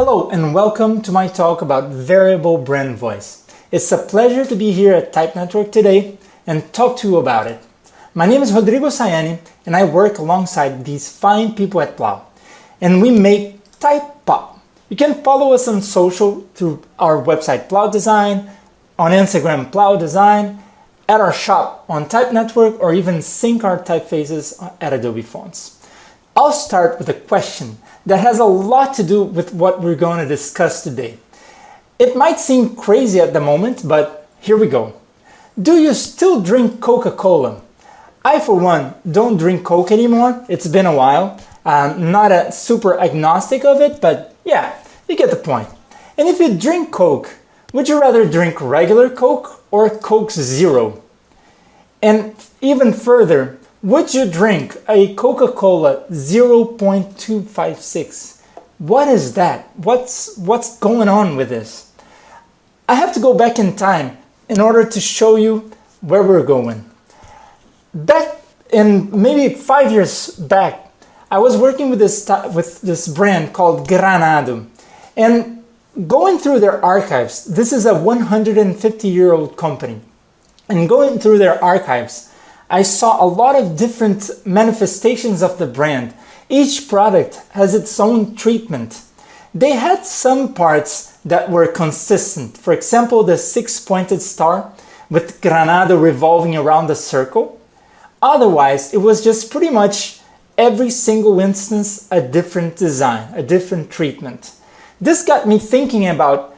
Hello and welcome to my talk about variable brand voice. It's a pleasure to be here at Type Network today and talk to you about it. My name is Rodrigo Saiani and I work alongside these fine people at Plau. And we make Type Pop. You can follow us on social through our website Plau Design, on Instagram Plau Design, at our shop on Type Network, or even sync our typefaces at Adobe Fonts. I'll start with a question that has a lot to do with what we're going to discuss today. It might seem crazy at the moment, but here we go. Do you still drink Coca-Cola? I, for one, don't drink Coke anymore. It's been a while. I'm not a super agnostic of it, but yeah, you get the point. And if you drink Coke, would you rather drink regular Coke or Coke Zero? And even further, would you drink a Coca-Cola 0.256? What is that? What's going on with this? I have to go back in time in order to show you where we're going. Back in maybe 5 years back, I was working with this brand called Granado. And going through their archives, this is a 150-year-old company. And going through their archives, I saw a lot of different manifestations of the brand. Each product has its own treatment. They had some parts that were consistent. For example, the six-pointed star with Granado revolving around the circle. Otherwise, it was just pretty much every single instance a different design, a different treatment. This got me thinking about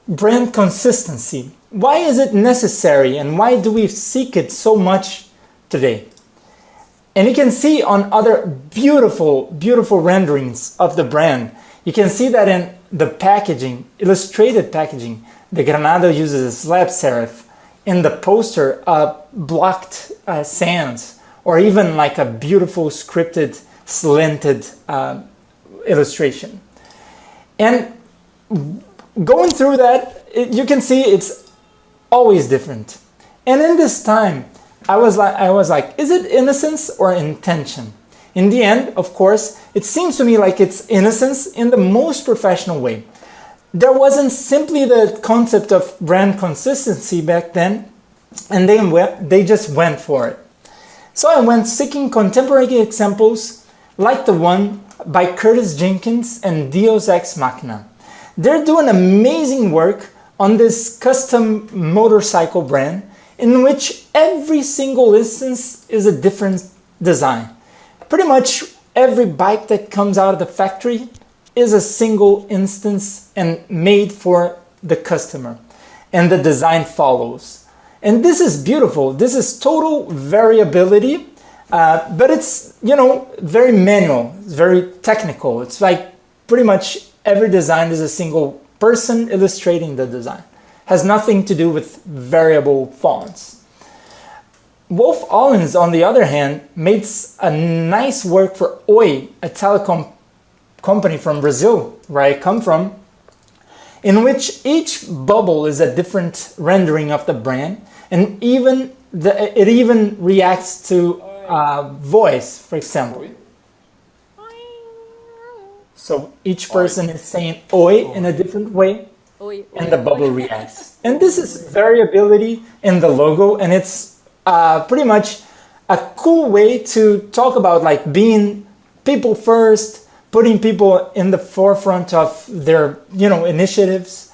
brand consistency. Why is it necessary and why do we seek it so much today? And you can see on other beautiful renderings of the brand, you can see that in the packaging, illustrated packaging, the Granado uses a slab serif. In the poster, blocked sans, or even like a beautiful scripted slanted illustration. And going through that, you can see it's always different. And in this time, I was like, is it innocence or intention? In the end, of course, it seems to me like it's innocence in the most professional way. There wasn't simply the concept of brand consistency back then, and they just went for it. So I went seeking contemporary examples like the one by Curtis Jenkins and Deus Ex Machina. They're doing amazing work on this custom motorcycle brand in which every single instance is a different design. Pretty much every bike that comes out of the factory is a single instance and made for the customer, and the design follows. And this is beautiful. This is total variability, but it's, very manual, it's very technical. It's like pretty much every design is a single person illustrating the design. Has nothing to do with variable fonts. Wolf Allens, on the other hand, made a nice work for Oi, a telecom company from Brazil, where I come from, in which each bubble is a different rendering of the brand, and it even reacts to voice, for example. So each person is saying Oi in a different way, and the bubble reacts. And this is variability in the logo, and it's pretty much a cool way to talk about like being people first, putting people in the forefront of their initiatives.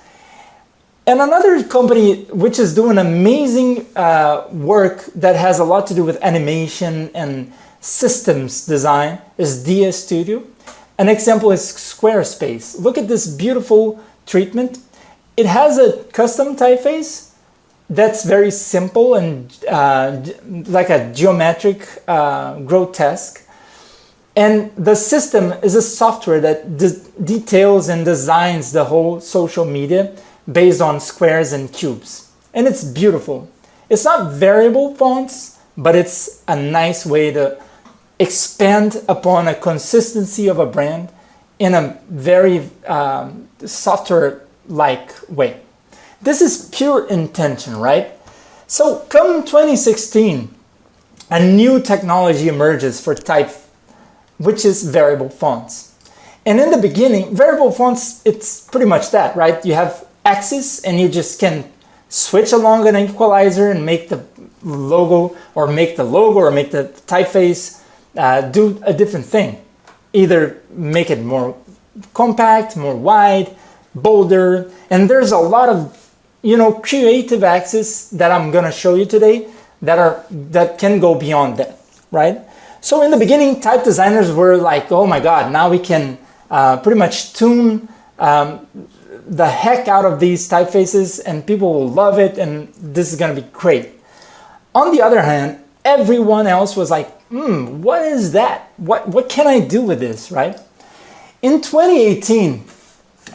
And another company which is doing amazing work that has a lot to do with animation and systems design is Dia Studio. An example is Squarespace. Look at this beautiful treatment. It has a custom typeface that's very simple and like a geometric grotesque. And the system is a software that details and designs the whole social media based on squares and cubes. And it's beautiful. It's not variable fonts, but it's a nice way to expand upon a consistency of a brand in a very software-like way. This is pure intention, right? So come 2016, a new technology emerges for type, which is variable fonts. And in the beginning, variable fonts, it's pretty much that, right? You have axis and you just can switch along an equalizer and make the logo or make the typeface do a different thing. Either make it more compact, more wide, bolder, and there's a lot of creative axes that I'm gonna show you today that can go beyond that, right? So in the beginning, type designers were like, oh my God, now we can pretty much tune the heck out of these typefaces and people will love it and this is gonna be great. On the other hand, everyone else was like, what is that? What can I do with this, right? In 2018,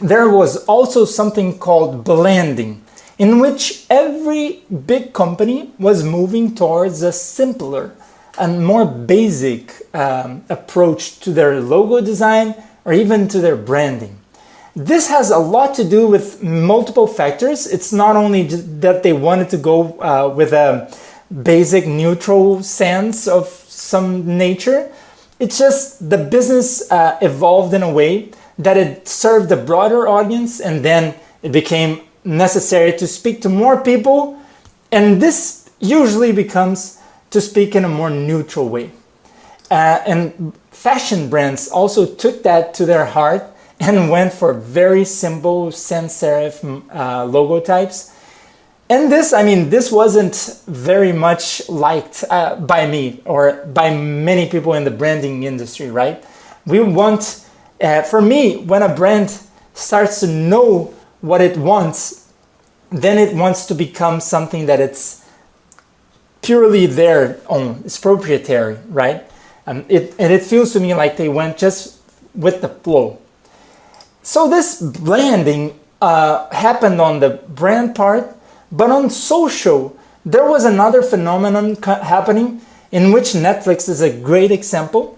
there was also something called blending, in which every big company was moving towards a simpler and more basic approach to their logo design or even to their branding. This has a lot to do with multiple factors. It's not only that they wanted to go with a basic neutral sense of some nature. It's just the business evolved in a way that it served a broader audience, and then it became necessary to speak to more people, and this usually becomes to speak in a more neutral way. And fashion brands also took that to their heart and went for very simple sans serif logo types. And this wasn't very much liked by me or by many people in the branding industry, right? We want, for me, when a brand starts to know what it wants, then it wants to become something that it's purely their own, it's proprietary, right? It feels to me like they went just with the flow. So this blending happened on the brand part, but on social, there was another phenomenon happening in which Netflix is a great example,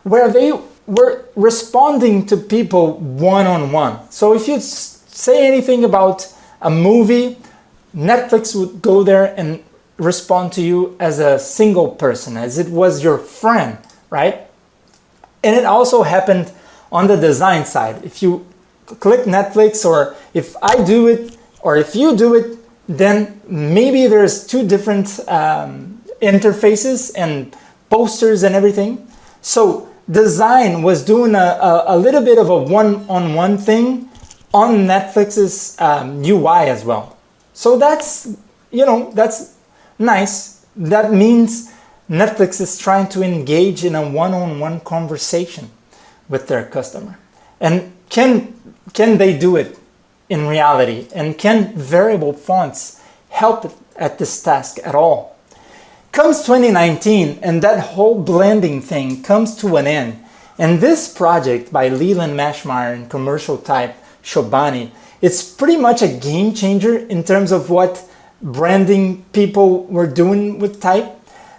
where they were responding to people one-on-one. So if you say anything about a movie, Netflix would go there and respond to you as a single person, as it was your friend, right? And it also happened on the design side. If you click Netflix, or if I do it, or if you do it, then maybe there's two different interfaces and posters and everything. So design was doing a little bit of a one-on-one thing on Netflix's UI as well. So that's nice. That means Netflix is trying to engage in a one-on-one conversation with their customer. And can they do it in reality? And can variable fonts help at this task at all? Comes 2019 and that whole blending thing comes to an end. And this project by Leland Mashmeyer and commercial type Shobani, it's pretty much a game changer in terms of what branding people were doing with type.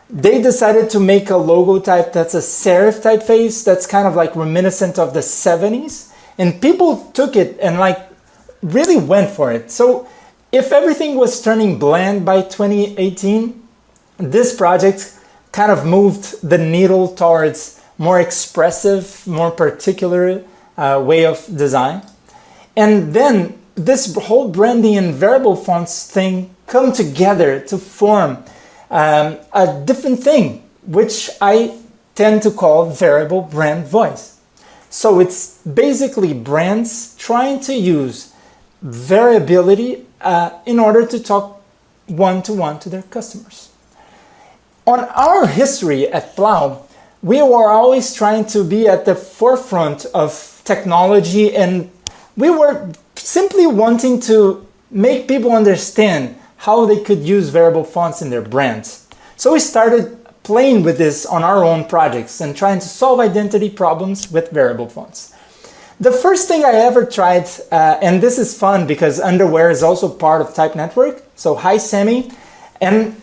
They decided to make a logo type that's a serif typeface that's kind of like reminiscent of the 70s. And people took it and really went for it. So if everything was turning bland by 2018, this project kind of moved the needle towards more expressive, more particular way of design. And then this whole branding and variable fonts thing come together to form a different thing, which I tend to call variable brand voice. So it's basically brands trying to use variability in order to talk one-to-one to their customers. On our history at Plau, we were always trying to be at the forefront of technology, and we were simply wanting to make people understand how they could use variable fonts in their brands. So we started playing with this on our own projects and trying to solve identity problems with variable fonts. The first thing I ever tried, and this is fun because underwear is also part of Type Network. So hi Sammy, and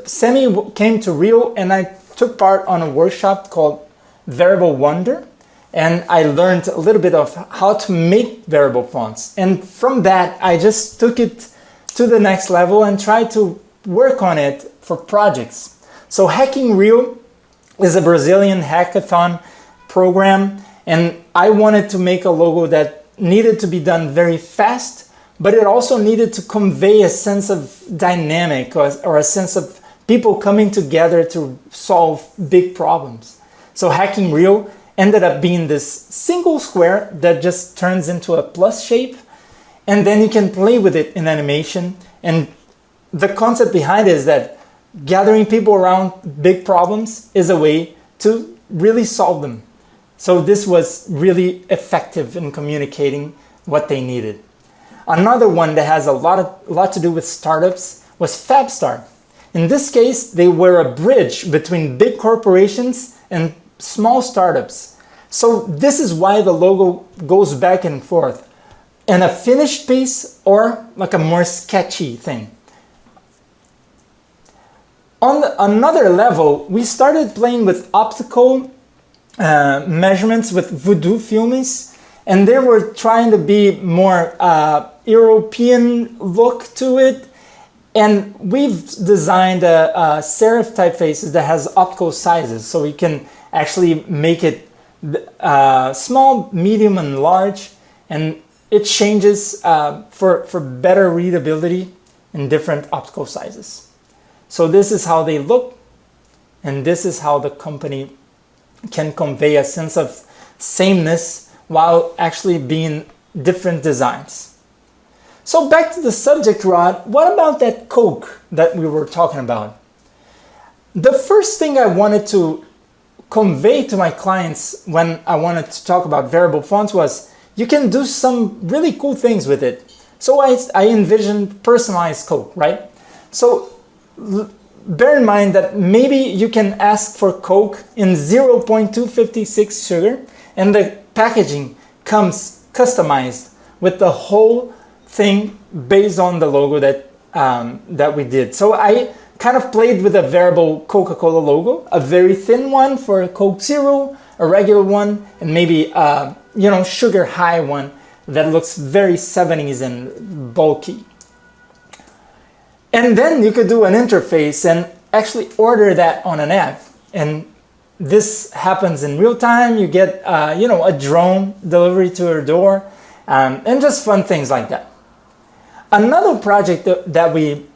Sammy came to Rio, and I took part on a workshop called Variable Wonder, and I learned a little bit of how to make variable fonts. And from that, I just took it to the next level and tried to work on it for projects. So Hacking Rio is a Brazilian hackathon program And I wanted to make a logo that needed to be done very fast, but it also needed to convey a sense of dynamic or a sense of people coming together to solve big problems. So Hacking Real ended up being this single square that just turns into a plus shape, and then you can play with it in animation. And the concept behind it is that gathering people around big problems is a way to really solve them. So this was really effective in communicating what they needed. Another one that has a lot to do with startups was Fabstar. In this case, they were a bridge between big corporations and small startups. So this is why the logo goes back and forth, and a finished piece or like a more sketchy thing. On another level, we started playing with optical measurements with Voodoo Filmes, and they were trying to be more European look to it. And we've designed a serif typefaces that has optical sizes, so we can actually make it small, medium, and large, and it changes for better readability in different optical sizes. So this is how they look, and this is how the company can convey a sense of sameness while actually being different designs. So back to the subject, Rod, what about that Coke that we were talking about? The first thing I wanted to convey to my clients when I wanted to talk about variable fonts was you can do some really cool things with it. So I envisioned personalized Coke, right? So bear in mind that maybe you can ask for Coke in 0.256 sugar, and the packaging comes customized with the whole thing based on the logo that we did. So I kind of played with a variable Coca-Cola logo, a very thin one for a Coke Zero, a regular one, and maybe sugar high one that looks very 70s and bulky. And then you could do an interface and actually order that on an app. And this happens in real time. You get a drone delivery to your door, and just fun things like that. Another project that we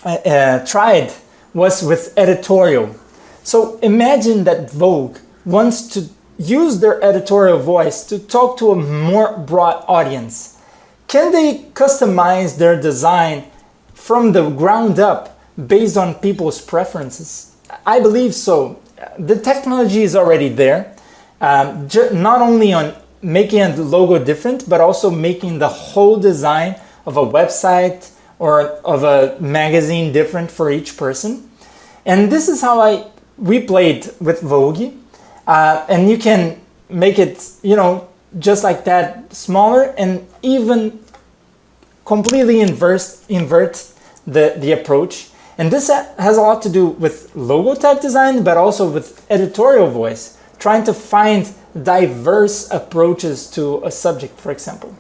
tried was with editorial. So imagine that Vogue wants to use their editorial voice to talk to a more broad audience. Can they customize their design from the ground up based on people's preferences? I believe so. The technology is already there, not only on making a logo different, but also making the whole design of a website or of a magazine different for each person. And this is how we played with Vogue. And you can make it, just like that, smaller, and even completely invert the approach. And this has a lot to do with logo type design, but also with editorial voice, trying to find diverse approaches to a subject, for example.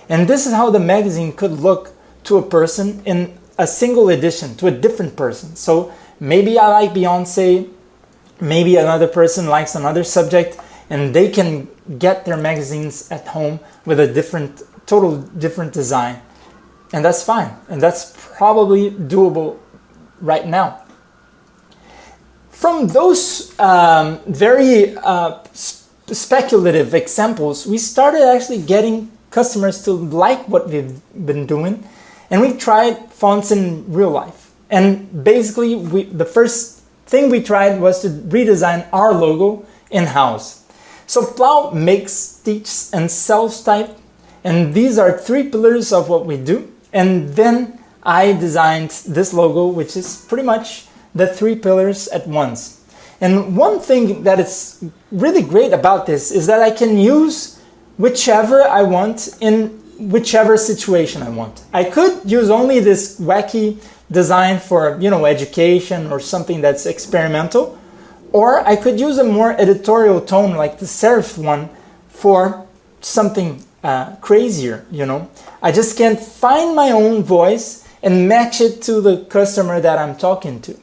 And this is how the magazine could look to a person in a single edition, to a different person. So maybe I like Beyonce, maybe another person likes another subject, and they can get their magazines at home with a total different design. And that's fine. And that's probably doable right now. From those very speculative examples, we started actually getting customers to like what we've been doing, and we tried fonts in real life. And basically, the first thing we tried was to redesign our logo in-house. So Plau makes, teaches, and sells type, and these are 3 pillars of what we do. And then I designed this logo, which is pretty much the 3 pillars at once. And one thing that is really great about this is that I can use whichever I want in whichever situation I want. I could use only this wacky design for, education or something that's experimental, or I could use a more editorial tone like the serif one for something crazier, I just can't find my own voice and match it to the customer that I'm talking to.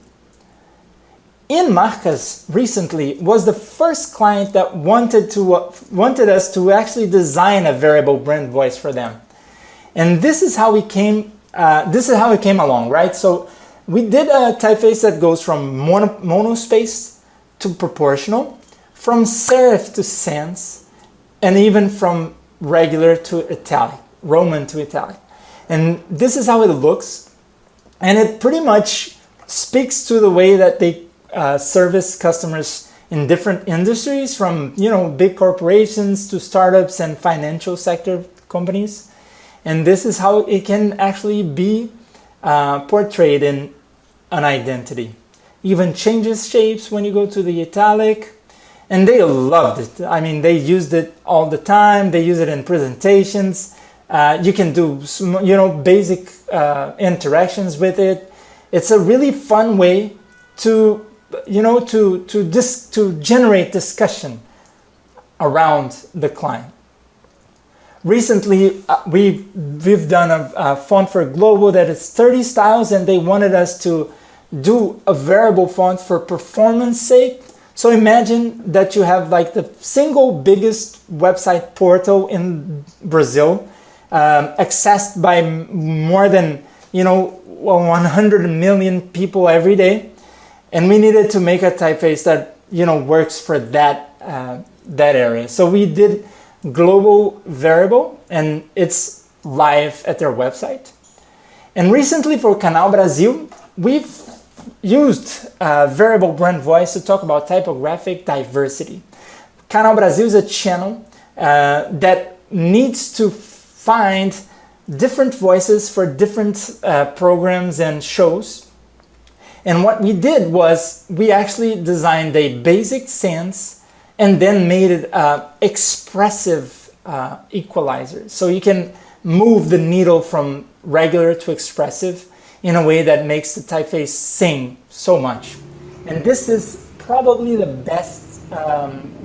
Marcas recently was the first client that wanted us to actually design a variable brand voice for them. And this is how it came along, right? So we did a typeface that goes from monospace to proportional, from serif to sans, and even from regular to italic, Roman to italic. And this is how it looks. And it pretty much speaks to the way that they service customers in different industries, from big corporations to startups and financial sector companies. And this is how it can actually be portrayed in an identity. Even changes shapes when you go to the italic. And they loved it. I mean, they used it all the time. They use it in presentations. You can do basic interactions with it. It's a really fun way to generate discussion around the client. Recently, we've done a font for Globo that is 30 styles, and they wanted us to do a variable font for performance sake. So imagine that you have like the single biggest website portal in Brazil, accessed by more than 100 million people every day, and we needed to make a typeface that works for that area. So we did global variable, and it's live at their website. And recently for Canal Brasil, we've used variable brand voice to talk about typographic diversity. Canal Brasil is a channel that needs to find different voices for different programs and shows. And what we did was we actually designed a basic sans and then made it expressive equalizer. So you can move the needle from regular to expressive in a way that makes the typeface sing so much. And this is probably the best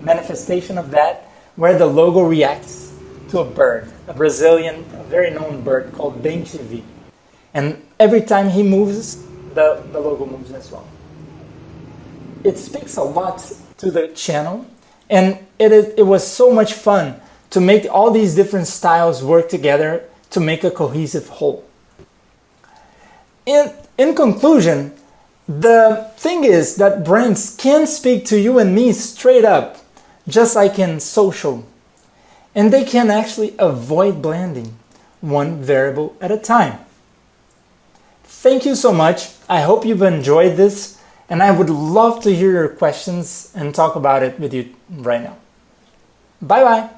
manifestation of that, where the logo reacts to a bird, a Brazilian, a very known bird called Bem-TV. And every time he moves, the logo moves as well. It speaks a lot to the channel, and it was so much fun to make all these different styles work together to make a cohesive whole. In conclusion, the thing is that brands can speak to you and me straight up, just like in social. And they can actually avoid blending, one variable at a time. Thank you so much. I hope you've enjoyed this, and I would love to hear your questions and talk about it with you right now. Bye-bye.